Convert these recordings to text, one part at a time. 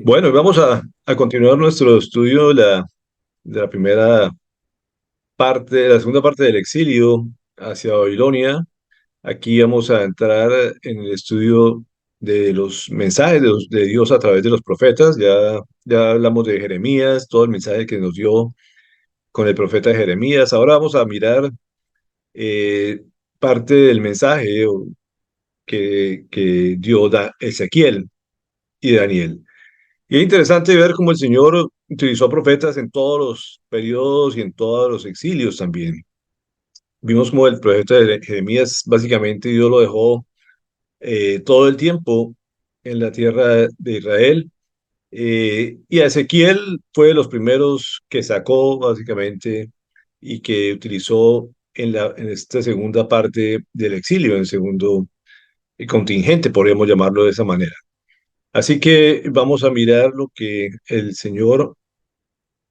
Bueno, y vamos a continuar nuestro estudio de la primera parte, de la segunda parte del exilio hacia Babilonia. Aquí vamos a entrar en el estudio de los mensajes de Dios a través de los profetas. Ya hablamos de Jeremías, todo el mensaje que nos dio con el profeta Jeremías. Ahora vamos a mirar eh, parte del mensaje que dio Ezequiel y Daniel. Y es interesante ver cómo el Señor utilizó profetas en todos los periodos y en todos los exilios también. Vimos como el profeta de Jeremías, básicamente Dios lo dejó todo el tiempo en la tierra de Israel. Y a Ezequiel fue de los primeros que sacó, básicamente, y que utilizó en esta segunda parte del exilio, en el segundo contingente, podríamos llamarlo de esa manera. Así que vamos a mirar lo que el Señor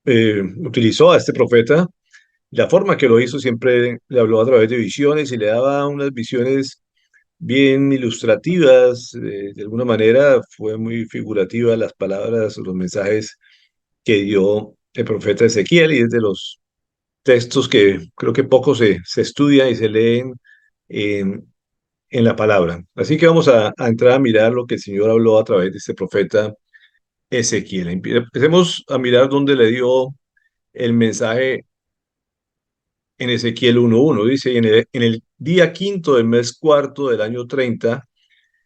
utilizó a este profeta. La forma que lo hizo siempre le habló a través de visiones y le daba unas visiones bien ilustrativas. De alguna manera fue muy figurativa las palabras, los mensajes que dio el profeta Ezequiel, y es de los textos que creo que poco se estudian y se leen en, en la palabra. Así que vamos a entrar a mirar lo que el Señor habló a través de este profeta Ezequiel. Empecemos a mirar dónde le dio el mensaje en Ezequiel 1:1. Dice: en el día quinto del mes cuarto del año 30,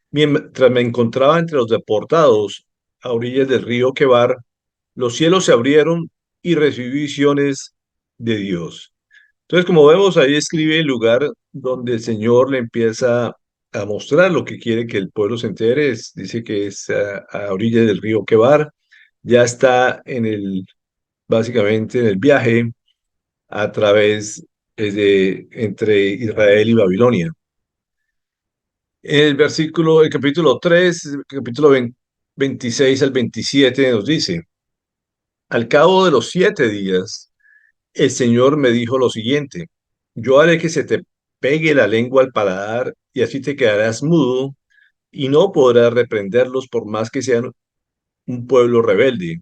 mientras me encontraba entre los deportados a orillas del río Quebar, los cielos se abrieron y recibí visiones de Dios. Entonces, como vemos, ahí escribe el lugar donde el Señor le empieza a mostrar lo que quiere que el pueblo se entere. Dice que es a orillas del río Quebar. Ya está básicamente en el viaje a través entre Israel y Babilonia. El capítulo 3, capítulo 26 al 27 nos dice: al cabo de los 7 días, el Señor me dijo lo siguiente: yo haré que se te pegue la lengua al paladar y así te quedarás mudo y no podrás reprenderlos por más que sean un pueblo rebelde.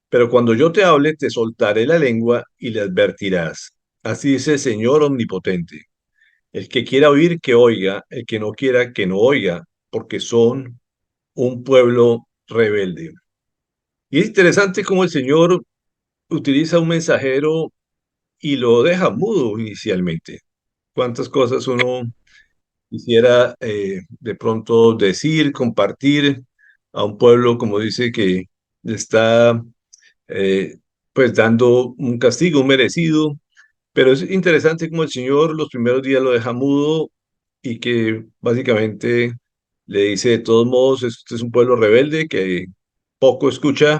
Pero cuando yo te hable, te soltaré la lengua y le advertirás. Así dice el Señor omnipotente. El que quiera oír, que oiga; el que no quiera, que no oiga, porque son un pueblo rebelde. Y es interesante cómo el Señor utiliza un mensajero y lo deja mudo inicialmente. Cuántas cosas uno quisiera de pronto decir, compartir a un pueblo, como dice, que le está eh, pues dando un castigo merecido. Pero es interesante cómo el Señor los primeros días lo deja mudo y que básicamente le dice: de todos modos, este es un pueblo rebelde que poco escucha,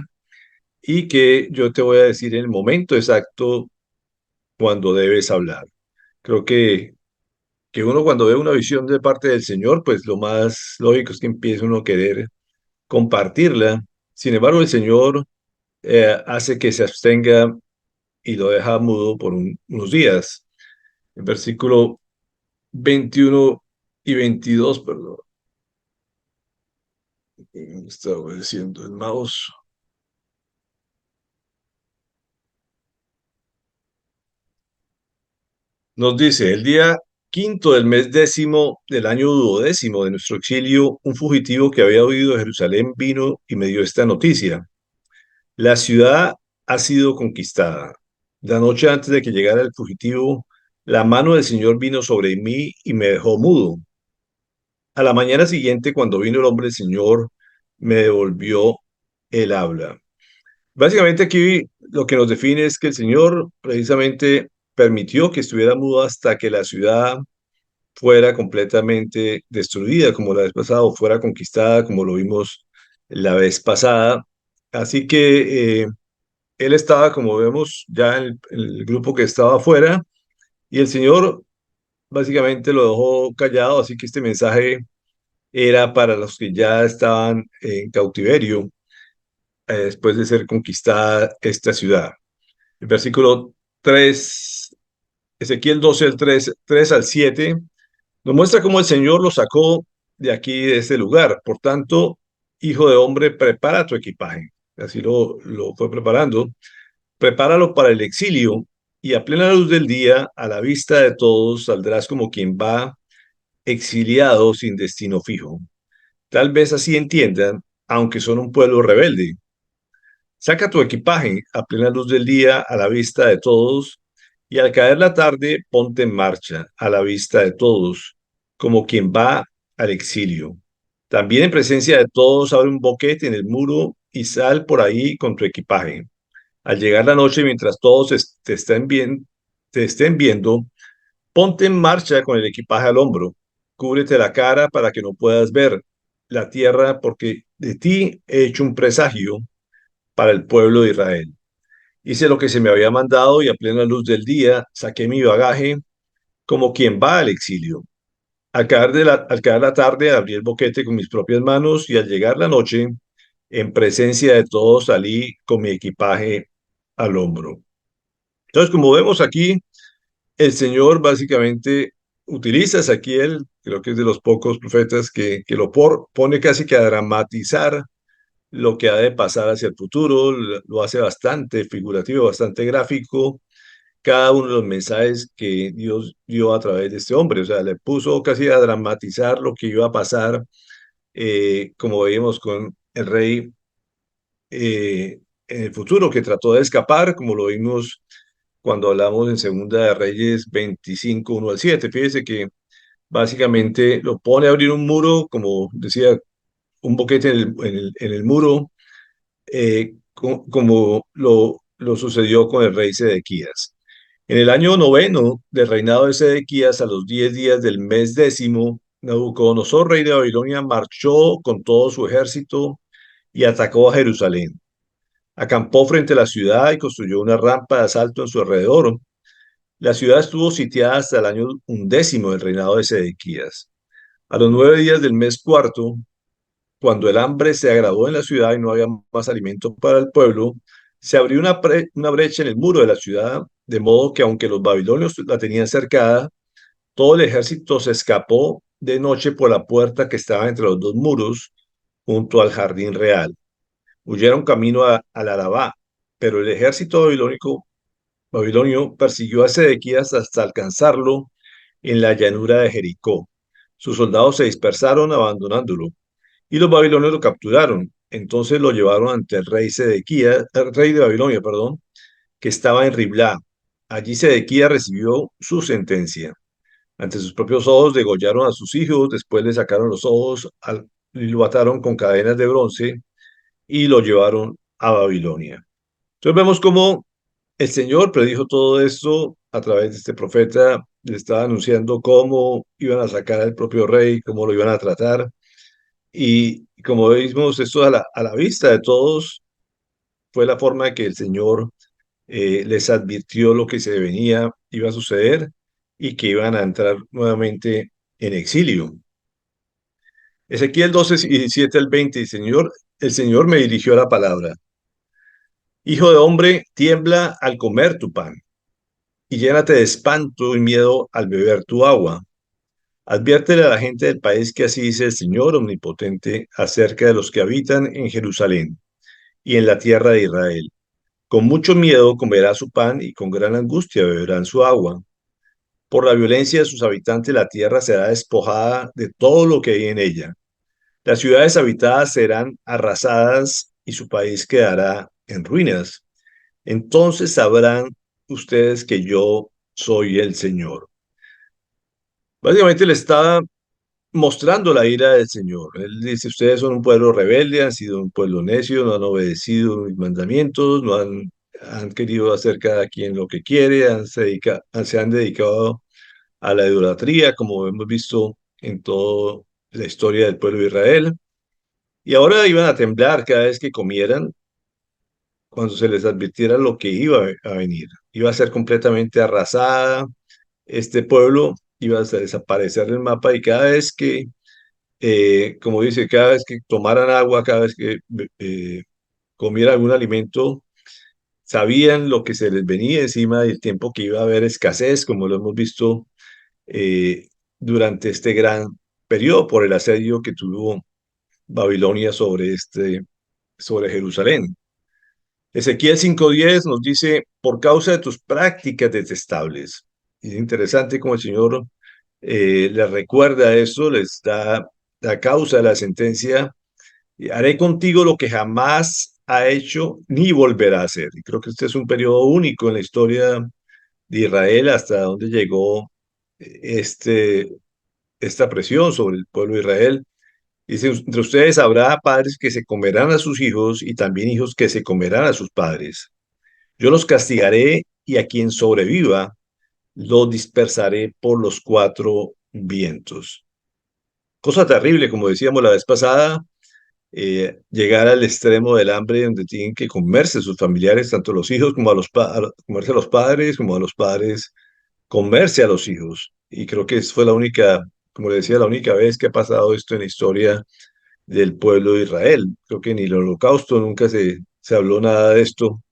y que yo te voy a decir en el momento exacto cuando debes hablar. Creo que uno, cuando ve una visión de parte del Señor, pues lo más lógico es que empiece uno a querer compartirla. Sin embargo, el Señor hace que se abstenga y lo deja mudo por unos días. En versículo 21 y 22, perdón, estaba diciendo el mouse, nos dice: el día quinto del mes décimo del año duodécimo de nuestro exilio, un fugitivo que había huido de Jerusalén vino y me dio esta noticia: la ciudad ha sido conquistada. La noche antes de que llegara el fugitivo, la mano del Señor vino sobre mí y me dejó mudo. A la mañana siguiente, cuando vino el hombre del Señor, me devolvió el habla. Básicamente aquí lo que nos define es que el Señor precisamente permitió que estuviera mudo hasta que la ciudad fuera completamente destruida, como la vez pasada, o fuera conquistada, como lo vimos la vez pasada. Así que él estaba, como vemos, ya en el grupo que estaba afuera, y el Señor básicamente lo dejó callado. Así que este mensaje era para los que ya estaban en cautiverio después de ser conquistada esta ciudad. El versículo 3, Ezequiel 12, el 3 al 7, nos muestra cómo el Señor lo sacó de aquí, de este lugar. Por tanto, hijo de hombre, prepara tu equipaje. así lo fue preparando. Prepáralo para el exilio y a plena luz del día, a la vista de todos, saldrás como quien va exiliado sin destino fijo. Tal vez así entiendan, aunque son un pueblo rebelde. Saca tu equipaje a plena luz del día, a la vista de todos, y al caer la tarde, ponte en marcha, a la vista de todos, como quien va al exilio. También en presencia de todos, abre un boquete en el muro y sal por ahí con tu equipaje. Al llegar la noche, mientras todos te estén viendo, ponte en marcha con el equipaje al hombro. Cúbrete la cara para que no puedas ver la tierra, porque de ti he hecho un presagio para el pueblo de Israel. Hice lo que se me había mandado y a plena luz del día saqué mi bagaje como quien va al exilio. Al caer la tarde abrí el boquete con mis propias manos y al llegar la noche, en presencia de todos, salí con mi equipaje al hombro. Entonces, como vemos aquí, el Señor básicamente utiliza a Ezequiel, creo que es de los pocos profetas que pone casi que a dramatizar lo que ha de pasar hacia el futuro, lo hace bastante figurativo, bastante gráfico, cada uno de los mensajes que Dios dio a través de este hombre, o sea, le puso casi a dramatizar lo que iba a pasar, como veíamos con el rey en el futuro, que trató de escapar, como lo vimos cuando hablamos en Segunda de Reyes 25, 1 al 7. Fíjese que básicamente lo pone a abrir un muro, como decía, un boquete en el muro, como lo sucedió con el rey Sedequías. En el año noveno del reinado de Sedequías, a los 10 días del mes décimo, Nabucodonosor, rey de Babilonia, marchó con todo su ejército y atacó a Jerusalén. Acampó frente a la ciudad y construyó una rampa de asalto en su alrededor. La ciudad estuvo sitiada hasta el año undécimo del reinado de Sedequías. A los 9 días del mes cuarto, cuando el hambre se agravó en la ciudad y no había más alimento para el pueblo, se abrió una brecha en el muro de la ciudad, de modo que aunque los babilonios la tenían cercada, todo el ejército se escapó de noche por la puerta que estaba entre los dos muros, junto al jardín real. Huyeron camino al Arabá, pero el ejército babilonio persiguió a Sedequías hasta alcanzarlo en la llanura de Jericó. Sus soldados se dispersaron abandonándolo y los babilonios lo capturaron. Entonces lo llevaron ante el rey Sedequías, el rey de Babilonia, perdón, que estaba en Riblá. Allí Sedequías recibió su sentencia. Ante sus propios ojos degollaron a sus hijos, después le sacaron los ojos y lo ataron con cadenas de bronce y lo llevaron a Babilonia. Entonces vemos cómo el Señor predijo todo esto a través de este profeta, le estaba anunciando cómo iban a sacar al propio rey, cómo lo iban a tratar. Y como vimos, esto a la vista de todos fue la forma en que el Señor les advirtió lo que se venía, iba a suceder y que iban a entrar nuevamente en exilio. Ezequiel 12, 17 al 20, el Señor me dirigió la palabra. Hijo de hombre, tiembla al comer tu pan y llénate de espanto y miedo al beber tu agua. Adviértele a la gente del país que así dice el Señor omnipotente acerca de los que habitan en Jerusalén y en la tierra de Israel. Con mucho miedo comerá su pan y con gran angustia beberán su agua. Por la violencia de sus habitantes la tierra será despojada de todo lo que hay en ella. Las ciudades habitadas serán arrasadas y su país quedará en ruinas. Entonces sabrán ustedes que yo soy el Señor. Básicamente le está mostrando la ira del Señor. Él dice, ustedes son un pueblo rebelde, han sido un pueblo necio, no han obedecido mis mandamientos, han querido hacer cada quien lo que quiere, se han dedicado a la idolatría, como hemos visto en toda la historia del pueblo de Israel. Y ahora iban a temblar cada vez que comieran, cuando se les advirtiera lo que iba a venir. Iba a ser completamente arrasada este pueblo, iba a desaparecer del mapa y cada vez que como dice, cada vez que tomaran agua, cada vez que comieran algún alimento, sabían lo que se les venía encima y el tiempo que iba a haber escasez, como lo hemos visto eh, durante este gran periodo por el asedio que tuvo Babilonia sobre Jerusalén. Ezequiel 5:10 nos dice, por causa de tus prácticas detestables. Y es interesante como el Señor les recuerda eso, les da la causa de la sentencia. Y haré contigo lo que jamás ha hecho ni volverá a hacer. Y creo que este es un periodo único en la historia de Israel hasta donde llegó este, esta presión sobre el pueblo de Israel. Dice, entre ustedes habrá padres que se comerán a sus hijos y también hijos que se comerán a sus padres. Yo los castigaré y a quien sobreviva lo dispersaré por los cuatro vientos. Cosa terrible, como decíamos la vez pasada, llegar al extremo del hambre donde tienen que comerse sus familiares, tanto los hijos como comerse a los padres, como a los padres comerse a los hijos. Y creo que fue la única, como le decía, la única vez que ha pasado esto en la historia del pueblo de Israel. Creo que ni el holocausto nunca se habló nada de esto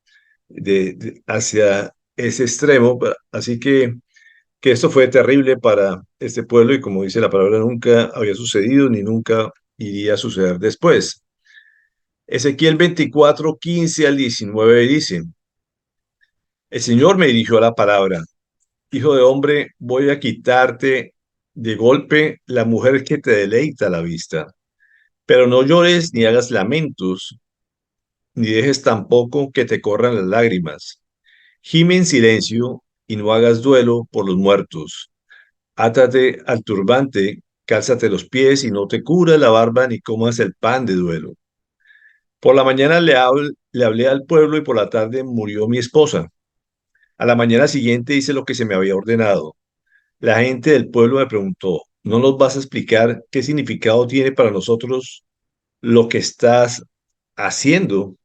hacia ese extremo. Así que esto fue terrible para este pueblo y como dice la palabra, nunca había sucedido ni nunca iría a suceder después. Ezequiel 24:15 al 19 dice, el Señor me dirigió la palabra, hijo de hombre, voy a quitarte de golpe la mujer que te deleita la vista, pero no llores ni hagas lamentos, ni dejes tampoco que te corran las lágrimas. Gime en silencio y no hagas duelo por los muertos. Átate al turbante, cálzate los pies y no te cubras la barba ni comas el pan de duelo. Por la mañana le hablé al pueblo y por la tarde murió mi esposa. A la mañana siguiente hice lo que se me había ordenado. La gente del pueblo me preguntó, ¿no nos vas a explicar qué significado tiene para nosotros lo que estás haciendo?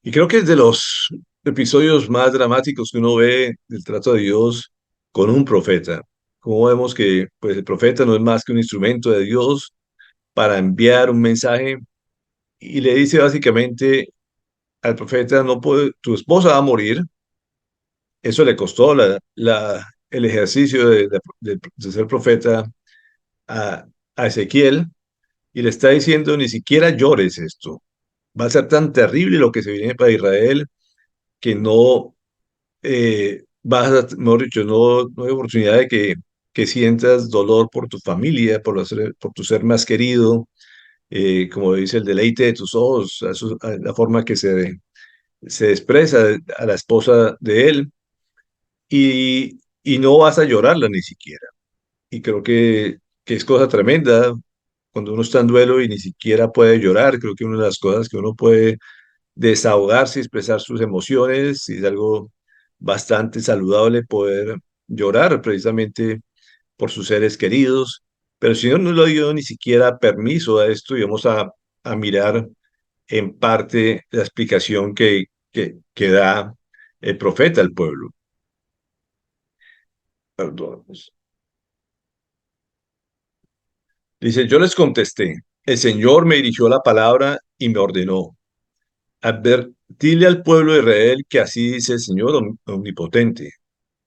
Y creo que es de los episodios más dramáticos que uno ve del trato de Dios con un profeta. Como vemos que pues, el profeta no es más que un instrumento de Dios para enviar un mensaje y le dice básicamente al profeta, no puede, tu esposa va a morir. Eso le costó el ejercicio de ser profeta a, a Ezequiel y le está diciendo, ni siquiera llores esto. Va a ser tan terrible lo que se viene para Israel que no vas a, mejor dicho, no hay oportunidad de que sientas dolor por tu familia, por tu ser más querido, como dice el deleite de tus ojos, a la forma que se expresa a la esposa de él, y no vas a llorarla ni siquiera. Y creo que es cosa tremenda cuando uno está en duelo y ni siquiera puede llorar. Creo que una de las cosas que uno puede desahogarse y expresar sus emociones, y es algo bastante saludable poder llorar precisamente por sus seres queridos, pero si no, no le dio ni siquiera permiso a esto y vamos a mirar en parte la explicación que da el profeta al pueblo. Perdón. Dice, yo les contesté, el Señor me dirigió la palabra y me ordenó, advertirle al pueblo de Israel que así dice el Señor omnipotente.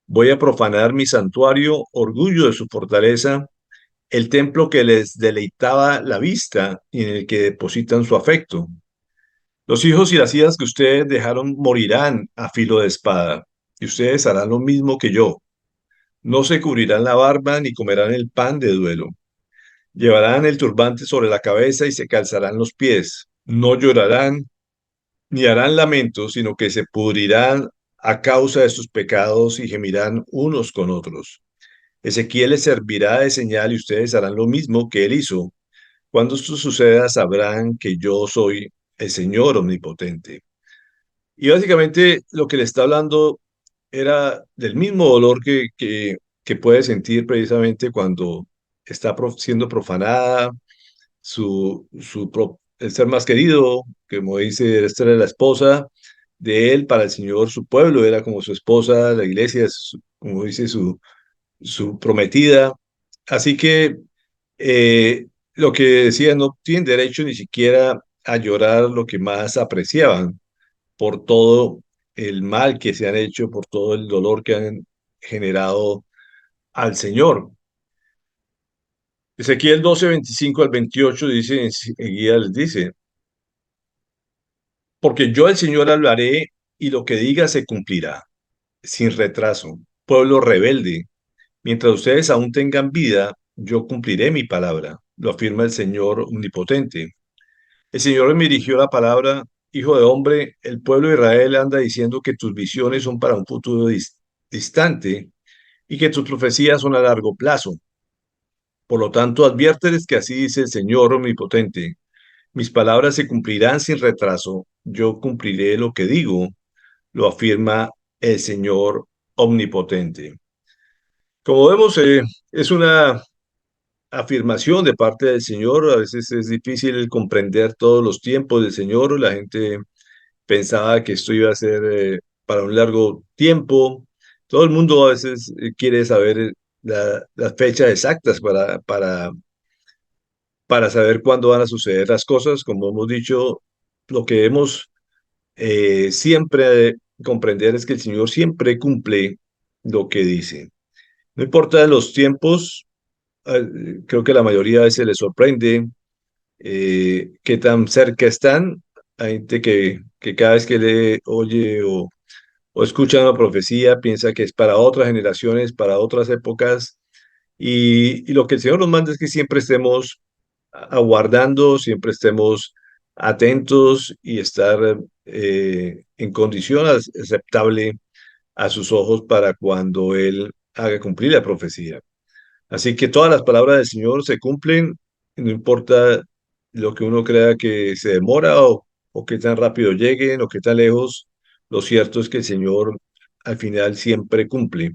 Voy a profanar mi santuario, orgullo de su fortaleza, el templo que les deleitaba la vista y en el que depositan su afecto. Los hijos y las hijas que ustedes dejaron morirán a filo de espada, y ustedes harán lo mismo que yo. No se cubrirán la barba ni comerán el pan de duelo. Llevarán el turbante sobre la cabeza y se calzarán los pies. No llorarán ni harán lamentos, sino que se pudrirán a causa de sus pecados y gemirán unos con otros. Ezequiel les servirá de señal y ustedes harán lo mismo que él hizo. Cuando esto suceda, sabrán que yo soy el Señor omnipotente. Y básicamente lo que le está hablando era del mismo dolor que puede sentir precisamente cuando está siendo profanada el ser más querido, que como dice, esta era la esposa de él, para el Señor su pueblo era como su esposa, la iglesia es, como dice, su prometida. Así que lo que decía, no tienen derecho ni siquiera a llorar lo que más apreciaban por todo el mal que se han hecho, por todo el dolor que han generado al Señor. Ezequiel 12:25 al 28 dice, enseguida les dice, Porque yo, el Señor, hablaré y lo que diga se cumplirá, sin retraso. Pueblo rebelde, mientras ustedes aún tengan vida, yo cumpliré mi palabra, lo afirma el Señor omnipotente. El Señor me dirigió la palabra: hijo de hombre, el pueblo de Israel anda diciendo que tus visiones son para un futuro distante y que tus profecías son a largo plazo. Por lo tanto, adviérteles que así dice el Señor omnipotente: mis palabras se cumplirán sin retraso, yo cumpliré lo que digo, lo afirma el Señor omnipotente. Como vemos, es una afirmación de parte del Señor. A veces es difícil comprender todos los tiempos del Señor. La gente pensaba que esto iba a ser para un largo tiempo. Todo el mundo a veces quiere saber las fechas exactas para saber cuándo van a suceder las cosas. Como hemos dicho, lo que debemos siempre comprender es que el Señor siempre cumple lo que dice. No importa los tiempos, creo que la mayoría de veces les sorprende qué tan cerca están. Hay gente que cada vez que lee, oye o escucha una profecía piensa que es para otras generaciones, para otras épocas. Y lo que el Señor nos manda es que siempre estemos aguardando, siempre estemos atentos y estar en condición aceptable a sus ojos para cuando Él haga cumplir la profecía. Así que todas las palabras del Señor se cumplen, no importa lo que uno crea que se demora o qué tan rápido lleguen o qué tan lejos, lo cierto es que el Señor al final siempre cumple.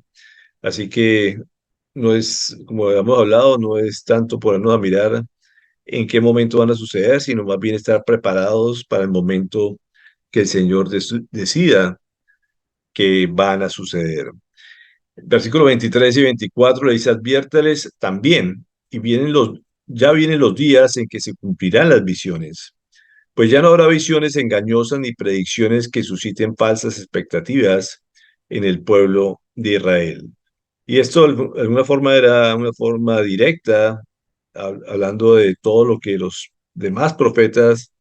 Así que no es, como habíamos hablado, no es tanto ponernos a mirar en qué momento van a suceder, sino más bien estar preparados para el momento que el Señor decida que van a suceder. Versículos 23 y 24 le dice: adviértales también, ya vienen los días en que se cumplirán las visiones, pues ya no habrá visiones engañosas ni predicciones que susciten falsas expectativas en el pueblo de Israel. Y esto de alguna forma era una forma directa, hablando de todo lo que los demás profetas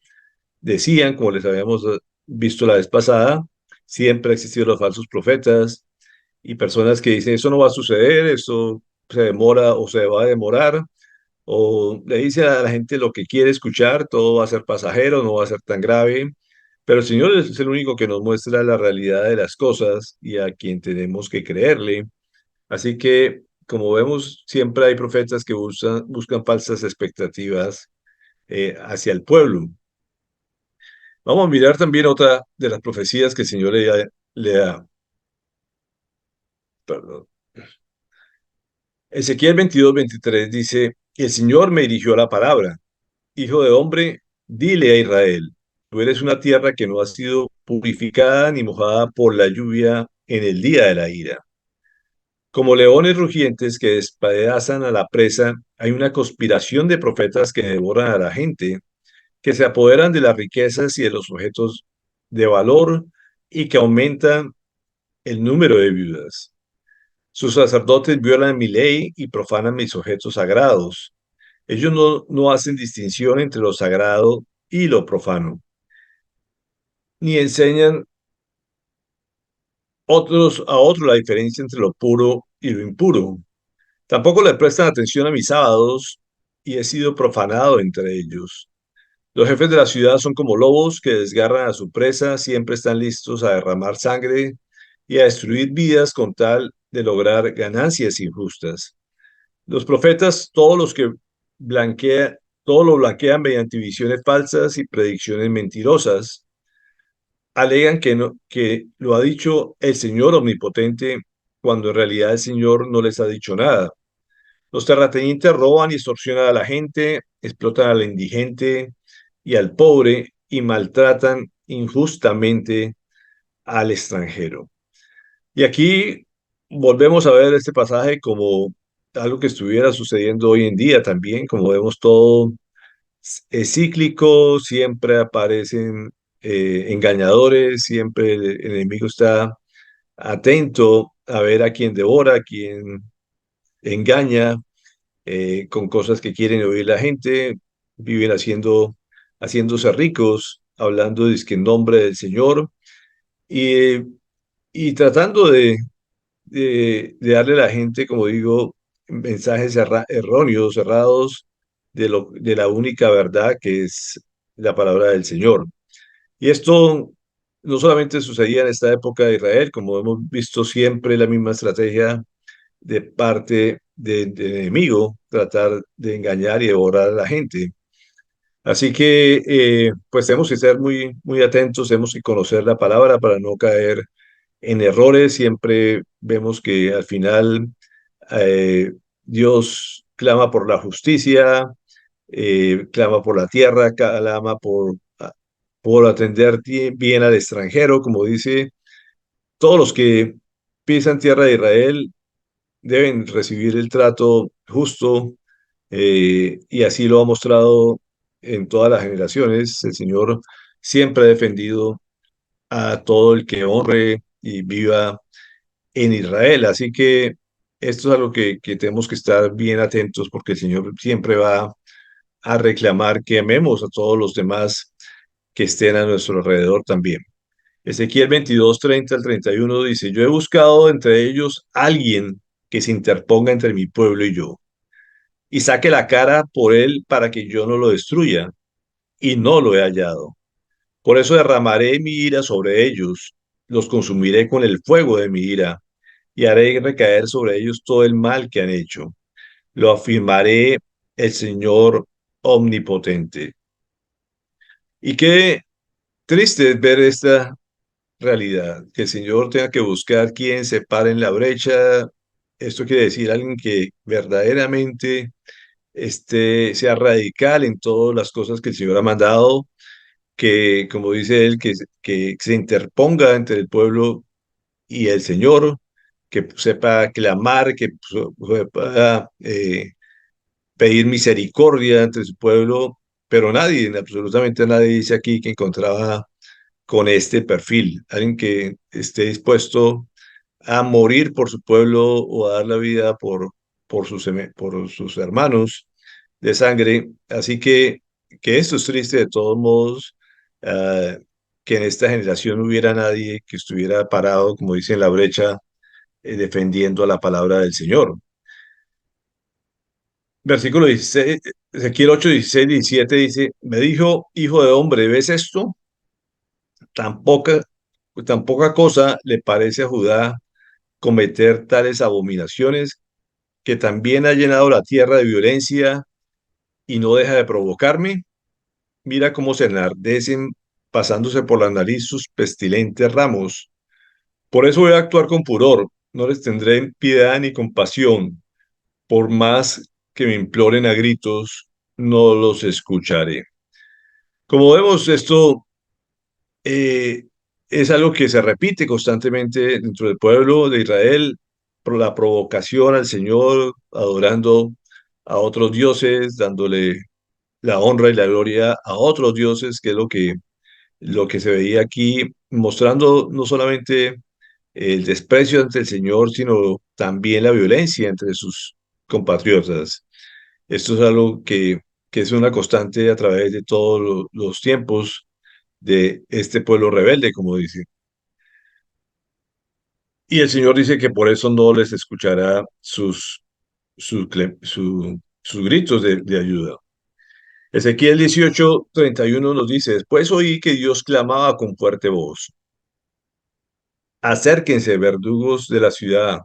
decían, como les habíamos visto la vez pasada. Siempre han existido los falsos profetas y personas que dicen: eso no va a suceder, eso se demora o se va a demorar, o le dice a la gente lo que quiere escuchar: todo va a ser pasajero, no va a ser tan grave. Pero el Señor es el único que nos muestra la realidad de las cosas y a quien tenemos que creerle. Así que, como vemos, siempre hay profetas que buscan falsas expectativas hacia el pueblo. Vamos a mirar también otra de las profecías que el Señor le da. Perdón. Ezequiel 22:23 dice: el Señor me dirigió la palabra: hijo de hombre, dile a Israel, tú eres una tierra que no ha sido purificada ni mojada por la lluvia en el día de la ira. Como leones rugientes que despedazan a la presa, hay una conspiración de profetas que devoran a la gente, que se apoderan de las riquezas y de los objetos de valor y que aumentan el número de viudas. Sus sacerdotes violan mi ley y profanan mis objetos sagrados. Ellos no hacen distinción entre lo sagrado y lo profano, ni enseñan a otros la diferencia entre lo puro y lo impuro. Tampoco le prestan atención a mis sábados y he sido profanado entre ellos. Los jefes de la ciudad son como lobos que desgarran a su presa, siempre están listos a derramar sangre y a destruir vidas con tal de lograr ganancias injustas. Los profetas, blanquea, todo lo blanquean mediante visiones falsas y predicciones mentirosas. Alegan que lo ha dicho el Señor omnipotente, cuando en realidad el Señor no les ha dicho nada. Los terratenientes roban y extorsionan a la gente, explotan al indigente y al pobre y maltratan injustamente al extranjero. Y aquí volvemos a ver este pasaje como algo que estuviera sucediendo hoy en día también. Como vemos, todo es cíclico, siempre aparecen engañadores, siempre el enemigo está atento a ver a quién devora, a quién engaña con cosas que quieren oír la gente, viven haciéndose ricos hablando dizque en nombre del Señor y, y tratando de darle a la gente, como digo, mensajes erróneos, errados de la única verdad que es la palabra del Señor. Y esto no solamente sucedía en esta época de Israel, como hemos visto siempre la misma estrategia de parte del enemigo, tratar de engañar y devorar a la gente. Así que, pues tenemos que ser muy atentos, tenemos que conocer la palabra para no caer en errores. Siempre vemos que al final eh, Dios clama por la justicia, clama por la tierra, clama por atender bien al extranjero, como dice, todos los que pisan tierra de Israel deben recibir el trato justo, y así lo ha mostrado en todas las generaciones. El Señor siempre ha defendido a todo el que honre y viva en Israel. Así que esto es algo que tenemos que estar bien atentos porque el Señor siempre va a reclamar que amemos a todos los demás que estén a nuestro alrededor también. Ezequiel 22, 30 al 31 dice, yo he buscado entre ellos alguien que se interponga entre mi pueblo y yo, y saque la cara por él para que yo no lo destruya, y no lo he hallado. Por eso derramaré mi ira sobre ellos, los consumiré con el fuego de mi ira, y haré recaer sobre ellos todo el mal que han hecho. Lo afirmaré el Señor omnipotente. Y qué triste es ver esta realidad, que el Señor tenga que buscar quien se pare en la brecha. Esto quiere decir alguien que verdaderamente sea radical en todas las cosas que el Señor ha mandado, que, como dice él, que se interponga entre el pueblo y el Señor, que sepa clamar, que pueda pedir misericordia entre su pueblo, pero nadie, absolutamente nadie dice aquí que encontraba con este perfil, alguien que esté dispuesto a morir por su pueblo o a dar la vida por sus hermanos de sangre. Así que esto es triste de todos modos, ah, que en esta generación no hubiera nadie que estuviera parado, como dice en la brecha, defendiendo la palabra del Señor. Versículo 16, Ezequiel 8, 16, 17 dice, me dijo, hijo de hombre, ¿ves esto? Tan poca, tan poca cosa le parece a Judá cometer tales abominaciones, que también ha llenado la tierra de violencia y no deja de provocarme. Mira cómo se enardecen pasándose por la nariz sus pestilentes ramos. Por eso voy a actuar con furor, no les tendré piedad ni compasión. Por más que me imploren a gritos, no los escucharé. Como vemos, esto eh, es algo que se repite constantemente dentro del pueblo de Israel, por la provocación al Señor, adorando a otros dioses, dándole la honra y la gloria a otros dioses, que es lo que se veía aquí, mostrando no solamente el desprecio ante el Señor, sino también la violencia entre sus compatriotas. Esto es algo que es una constante a través de todos los tiempos de este pueblo rebelde, como dice. Y el Señor dice que por eso no les escuchará sus gritos de ayuda. Ezequiel 18:31 nos dice, después oí que Dios clamaba con fuerte voz, acérquense, verdugos de la ciudad,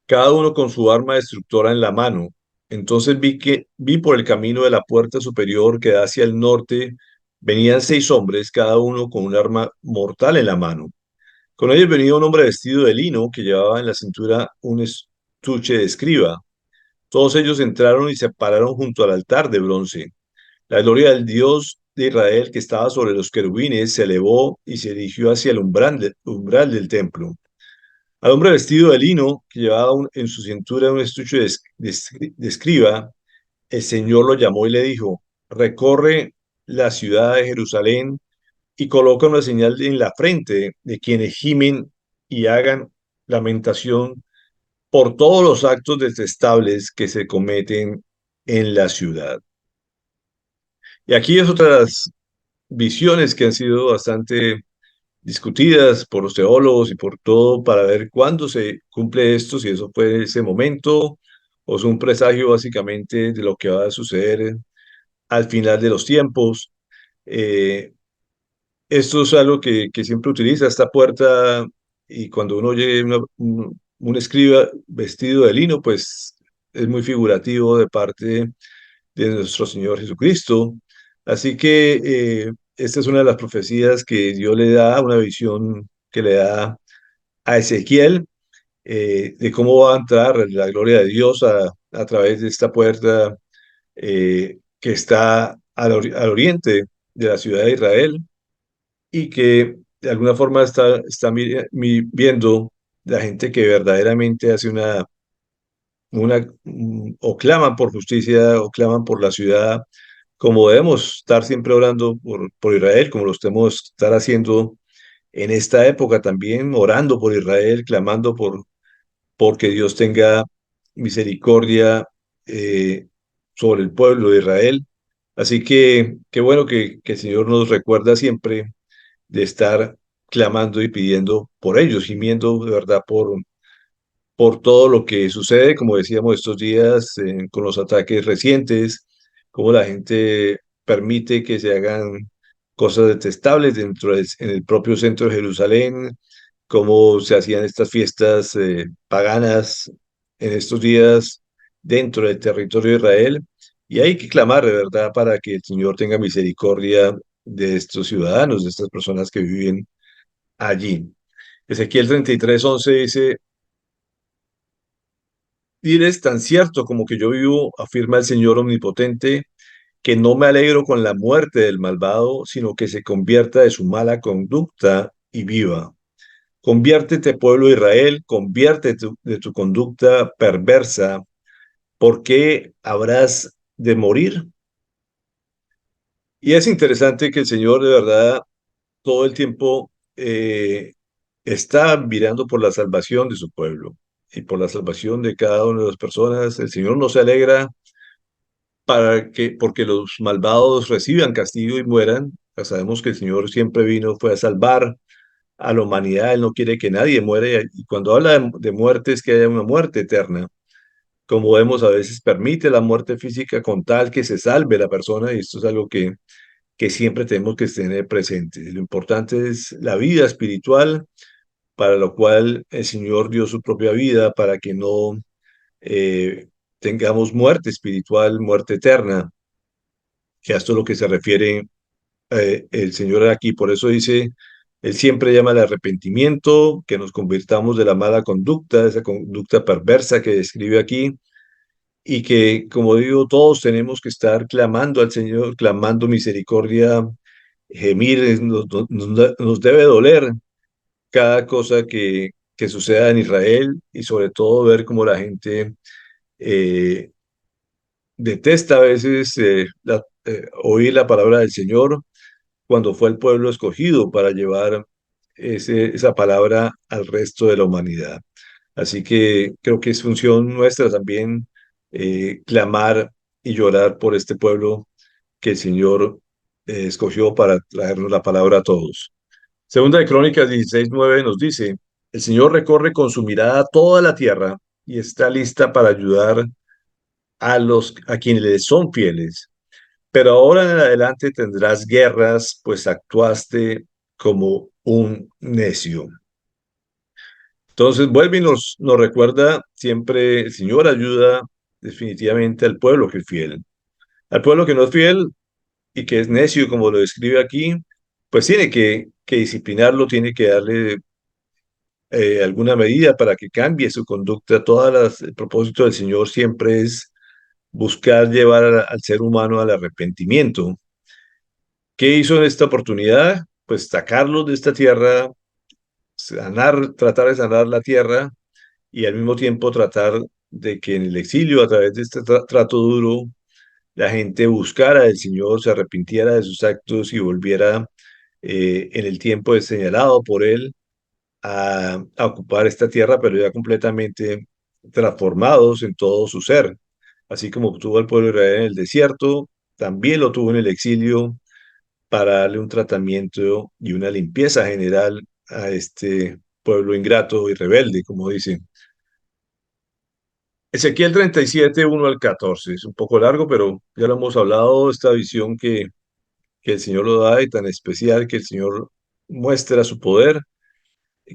cada uno con su arma destructora en la mano. Entonces vi por el camino de la puerta superior que da hacia el norte, venían 6 hombres, cada uno con un arma mortal en la mano. Con ellos venía un hombre vestido de lino que llevaba en la cintura un estuche de escriba. Todos ellos entraron y se pararon junto al altar de bronce. La gloria del Dios de Israel que estaba sobre los querubines se elevó y se dirigió hacia el umbral del templo. Al hombre vestido de lino, que llevaba en su cintura un estuche de escriba, el Señor lo llamó y le dijo, recorre la ciudad de Jerusalén y coloca una señal en la frente de quienes gimen y hagan lamentación por todos los actos detestables que se cometen en la ciudad. Y aquí es otra visiones que han sido bastante discutidas por los teólogos y por todo para ver cuándo se cumple esto, si eso fue ese momento o es un presagio básicamente de lo que va a suceder al final de los tiempos. Eh, Esto es algo que siempre utiliza esta puerta y cuando uno oye un escriba vestido de lino, pues es muy figurativo de parte de nuestro Señor Jesucristo. Así que esta es una de las profecías que Dios le da, una visión que le da a Ezequiel de cómo va a entrar la gloria de Dios a través de esta puerta que está al oriente de la ciudad de Israel y que de alguna forma está viendo la gente que verdaderamente hace o claman por justicia o claman por la ciudad, como debemos estar siempre orando por Israel, como lo estemos estar haciendo en esta época también, orando por Israel, clamando porque Dios tenga misericordia sobre el pueblo de Israel. Así que qué bueno que el Señor nos recuerda siempre de estar clamando y pidiendo por ellos, gimiendo de verdad por todo lo que sucede, como decíamos estos días, con los ataques recientes, cómo la gente permite que se hagan cosas detestables en el propio centro de Jerusalén, cómo se hacían estas fiestas paganas en estos días dentro del territorio de Israel. Y hay que clamar de verdad para que el Señor tenga misericordia de estos ciudadanos, de estas personas que viven allí. Ezequiel 33:11 dice, diles tan cierto como que yo vivo, afirma el Señor omnipotente, que no me alegro con la muerte del malvado, sino que se convierta de su mala conducta y viva. Conviértete, pueblo de Israel, conviértete de tu conducta perversa, porque habrás de morir. Y es interesante que el Señor de verdad todo el tiempo está mirando por la salvación de su pueblo y por la salvación de cada una de las personas. El Señor no se alegra porque los malvados reciban castigo y mueran. Ya sabemos que el Señor siempre vino, fue a salvar a la humanidad, Él no quiere que nadie muera, y cuando habla de muerte es que haya una muerte eterna. Como vemos, a veces permite la muerte física con tal que se salve la persona, y esto es algo que siempre tenemos que tener presente. Lo importante es la vida espiritual, para lo cual el Señor dio su propia vida, para que no eh, tengamos muerte espiritual, muerte eterna, que a esto es lo que se refiere el Señor aquí. Por eso dice, Él siempre llama al arrepentimiento, que nos convirtamos de la mala conducta, de esa conducta perversa que describe aquí, y que, como digo, todos tenemos que estar clamando al Señor, clamando misericordia, gemir, nos debe doler cada cosa que suceda en Israel y sobre todo ver cómo la gente eh, detesta a veces oír la palabra del Señor cuando fue el pueblo escogido para llevar esa palabra al resto de la humanidad. Así que creo que es función nuestra también clamar y llorar por este pueblo que el Señor escogió para traernos la palabra a todos. Segunda de Crónicas 16:9 nos dice, el Señor recorre con su mirada toda la tierra y está lista para ayudar a quienes le son fieles. Pero ahora en adelante tendrás guerras, pues actuaste como un necio. Entonces vuelve y nos recuerda siempre, el Señor ayuda definitivamente al pueblo que es fiel. Al pueblo que no es fiel y que es necio, como lo describe aquí, pues tiene que disciplinarlo, tiene que darle alguna medida para que cambie su conducta. El propósito del Señor siempre es buscar llevar al ser humano al arrepentimiento. ¿Qué hizo en esta oportunidad? Pues sacarlos de esta tierra, tratar de sanar la tierra y al mismo tiempo tratar de que en el exilio, a través de este trato duro, la gente buscara al Señor, se arrepintiera de sus actos y volviera en el tiempo señalado por Él a ocupar esta tierra, pero ya completamente transformados en todo su ser. Así como tuvo el pueblo de Israel en el desierto, también lo tuvo en el exilio para darle un tratamiento y una limpieza general a este pueblo ingrato y rebelde, como dicen. Ezequiel 37, 1 al 14. Es un poco largo, pero ya lo hemos hablado, esta visión que el Señor lo da y tan especial que el Señor muestra su poder,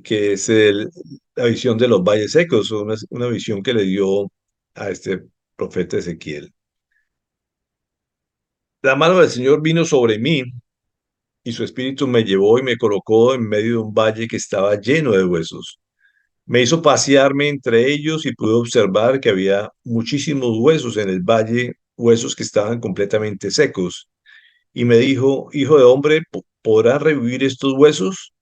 que es la visión de los valles secos, una visión que le dio a este profeta Ezequiel. La mano del Señor vino sobre mí y su espíritu me llevó y me colocó en medio de un valle que estaba lleno de huesos. Me hizo pasearme entre ellos y pude observar que había muchísimos huesos en el valle, huesos que estaban completamente secos. Y me dijo, hijo de hombre, ¿podrán revivir estos huesos?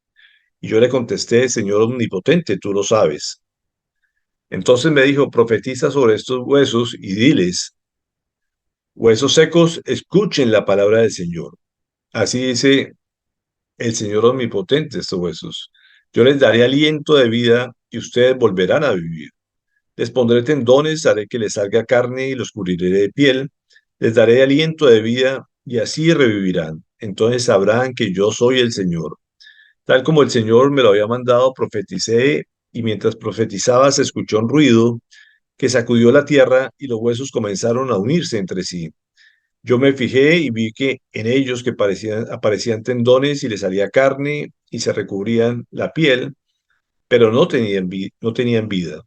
Y yo le contesté, Señor omnipotente, tú lo sabes. Entonces me dijo, profetiza sobre estos huesos y diles, huesos secos, escuchen la palabra del Señor. Así dice el Señor omnipotente, estos huesos. Yo les daré aliento de vida y ustedes volverán a vivir. Les pondré tendones, haré que les salga carne y los cubriré de piel. Les daré aliento de vida y así revivirán. Entonces sabrán que yo soy el Señor. Tal como el Señor me lo había mandado, profeticé y mientras profetizaba se escuchó un ruido que sacudió la tierra y los huesos comenzaron a unirse entre sí. Yo me fijé y vi que en ellos que aparecían tendones y les salía carne y se recubrían la piel, pero no tenían vida.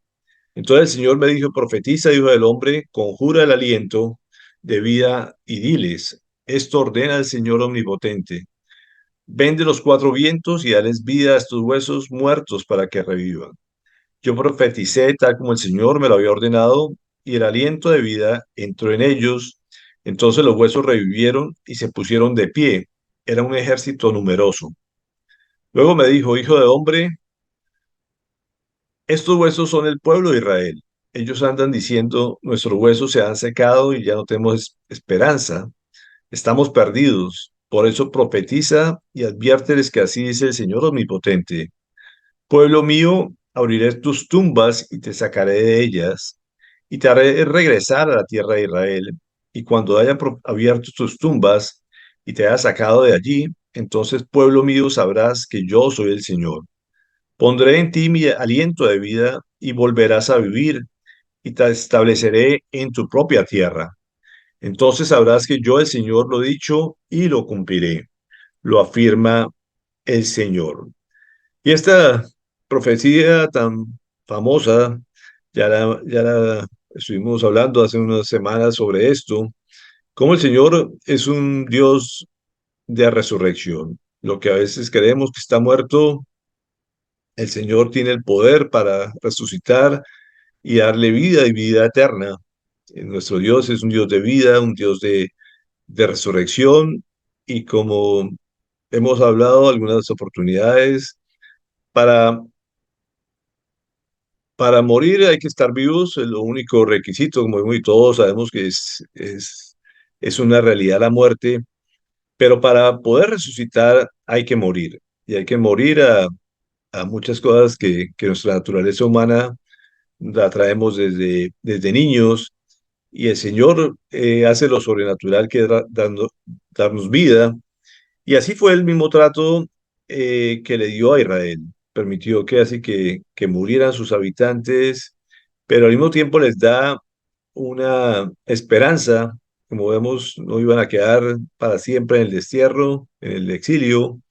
Entonces el Señor me dijo, profetiza, hijo del hombre, conjura el aliento de vida y diles, esto ordena el Señor omnipotente. Vende los cuatro vientos y dales vida a estos huesos muertos para que revivan. Yo profeticé tal como el Señor me lo había ordenado, y el aliento de vida entró en ellos. Entonces los huesos revivieron y se pusieron de pie. Era un ejército numeroso. Luego me dijo, hijo de hombre, estos huesos son el pueblo de Israel. Ellos andan diciendo, nuestros huesos se han secado y ya no tenemos esperanza. Estamos perdidos. Por eso profetiza y adviérteles que así dice el Señor omnipotente. Pueblo mío, abriré tus tumbas y te sacaré de ellas, y te haré regresar a la tierra de Israel. Y cuando haya abierto tus tumbas y te haya sacado de allí, entonces, pueblo mío, sabrás que yo soy el Señor. Pondré en ti mi aliento de vida y volverás a vivir, y te estableceré en tu propia tierra. Entonces sabrás que yo, el Señor, lo he dicho y lo cumpliré, lo afirma el Señor. Y esta profecía tan famosa, ya la estuvimos hablando hace unas semanas sobre esto, cómo el Señor es un Dios de resurrección. Lo que a veces creemos que está muerto, el Señor tiene el poder para resucitar y darle vida y vida eterna. Nuestro Dios es un Dios de vida, un Dios de resurrección, y como hemos hablado algunas oportunidades, para Para morir hay que estar vivos, es lo único requisito, como muy todos sabemos que es una realidad la muerte, pero para poder resucitar hay que morir, y hay que morir a muchas cosas que nuestra naturaleza humana la traemos desde niños, y el Señor hace lo sobrenatural que es darnos vida, y así fue el mismo trato que le dio a Israel. Permitió que así que murieran sus habitantes, pero al mismo tiempo les da una esperanza. Como vemos, no iban a quedar para siempre en el destierro, en el exilio,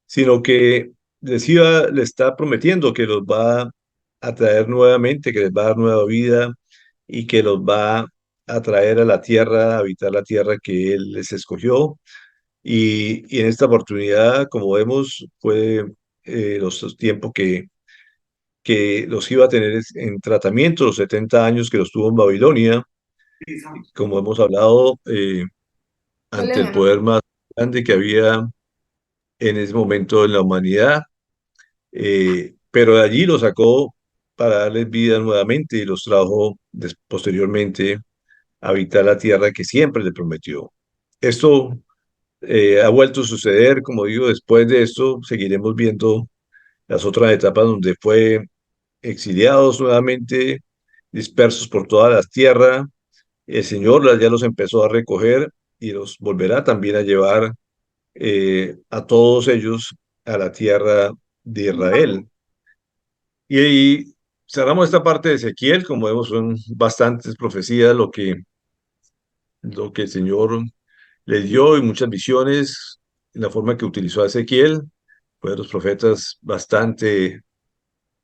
sino que le está prometiendo que los va a traer nuevamente, que les va a dar nueva vida y que los va a traer a la tierra, a habitar la tierra que Él les escogió. Y en esta oportunidad, como vemos, fue los tiempos que los iba a tener en tratamiento, los 70 años que los tuvo en Babilonia, como hemos hablado, ante el poder más grande que había en ese momento en la humanidad, pero de allí los sacó para darles vida nuevamente y los trajo posteriormente a habitar la tierra que siempre le prometió. Esto ha vuelto a suceder, como digo, después de esto seguiremos viendo las otras etapas donde fue exiliados nuevamente, dispersos por todas las tierras. El Señor ya los empezó a recoger y los volverá también a llevar a todos ellos a la tierra de Israel. Y ahí cerramos esta parte de Ezequiel. Como vemos, son bastantes profecías lo que el Señor le dio y muchas visiones, en la forma que utilizó a Ezequiel. Fue de los profetas bastante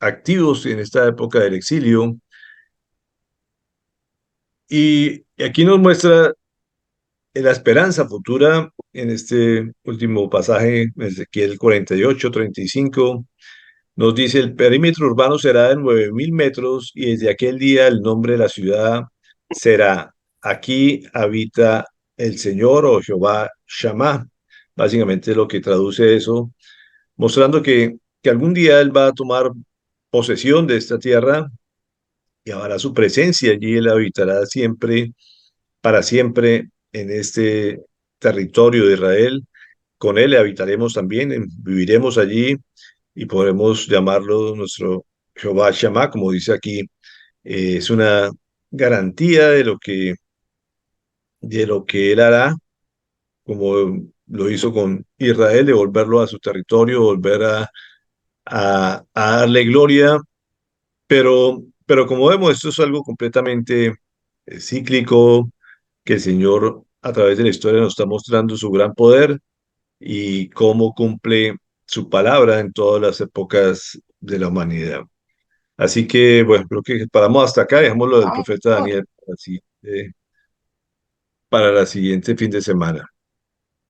activos en esta época del exilio. Y aquí nos muestra la esperanza futura en este último pasaje, Ezequiel 48-35. Nos dice: el perímetro urbano será de 9.000 metros, y desde aquel día el nombre de la ciudad será: aquí habita el Señor, o Jehová Shammah. Básicamente lo que traduce eso, mostrando que algún día Él va a tomar posesión de esta tierra y habrá su presencia allí. Él habitará siempre, para siempre, en este territorio de Israel. Con Él habitaremos también, viviremos allí y podremos llamarlo nuestro Jehová Shammah, como dice aquí. Es una garantía de lo que Él hará, como lo hizo con Israel, de volverlo a su territorio, volver a darle gloria. Pero como vemos, esto es algo completamente cíclico, que el Señor a través de la historia nos está mostrando su gran poder y cómo cumple su palabra en todas las épocas de la humanidad. Así que, bueno, creo que paramos hasta acá, dejamos lo del profeta Daniel para la siguiente fin de semana.